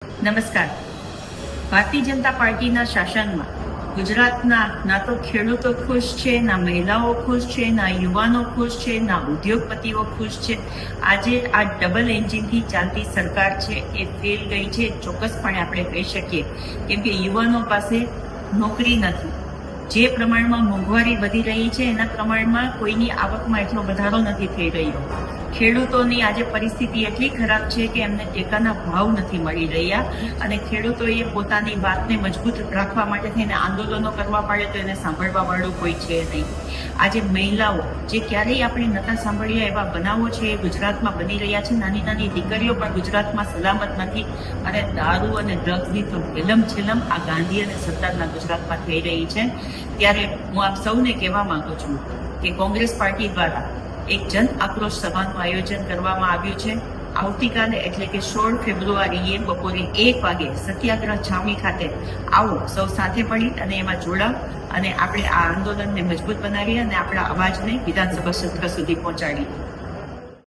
નમસ્કાર. ભારતીય જનતા પાર્ટીના શાસનમાં ગુજરાતના ના તો ખેડૂતો ખુશ છે, ના મહિલાઓ ખુશ છે, ના યુવાનો ખુશ છે, ના ઉદ્યોગપતિઓ ખુશ છે. આજે આ ડબલ એન્જિનથી ચાલતી સરકાર છે એ ફેલ ગઈ છે ચોક્કસપણે આપણે કહી શકીએ, કેમ કે યુવાનો પાસે નોકરી નથી. જે પ્રમાણમાં મોંઘવારી વધી રહી છે એના પ્રમાણમાં કોઈની આવકમાં એટલો વધારો નથી થઈ રહ્યો. ખેડૂતોની આજે પરિસ્થિતિ એટલી ખરાબ છે કે એમને ટેકાના ભાવ નથી મળી રહ્યા અને ખેડૂતોએ પોતાની વાતને મજબૂત રાખવા માટે થઈને આંદોલનો કરવા પડે તો એને સાંભળવા વાળું કોઈ છે નહીં. આજે મહિલાઓ જે ક્યારેય આપણે નતા સાંભળ્યા એવા બનાવો છે એ ગુજરાતમાં બની રહ્યા છે. નાની નાની દીકરીઓ પણ ગુજરાતમાં સલામત નથી અને દારૂ અને ડ્રગ્સની તો વિલમ છેલમ આ ગાંધી અને સરદારના ગુજરાતમાં થઈ રહી છે. ત્યારે હું આપ સૌને કહેવા માંગુ છું કે કોંગ્રેસ પાર્ટી દ્વારા એક જન આક્રોશ સભાનું આયોજન કરવામાં આવ્યું છે. આવતીકાલે એટલે કે 16 ફેબ્રુઆરીએ બપોરે 1 વાગે સત્યાગ્રહ છાવણી ખાતે આવો સૌ સાથે પડી અને એમાં જોડાવ અને આપણે આ આંદોલનને મજબૂત બનાવીએ અને આપણા અવાજને વિધાનસભા સત્ર સુધી પહોંચાડીએ.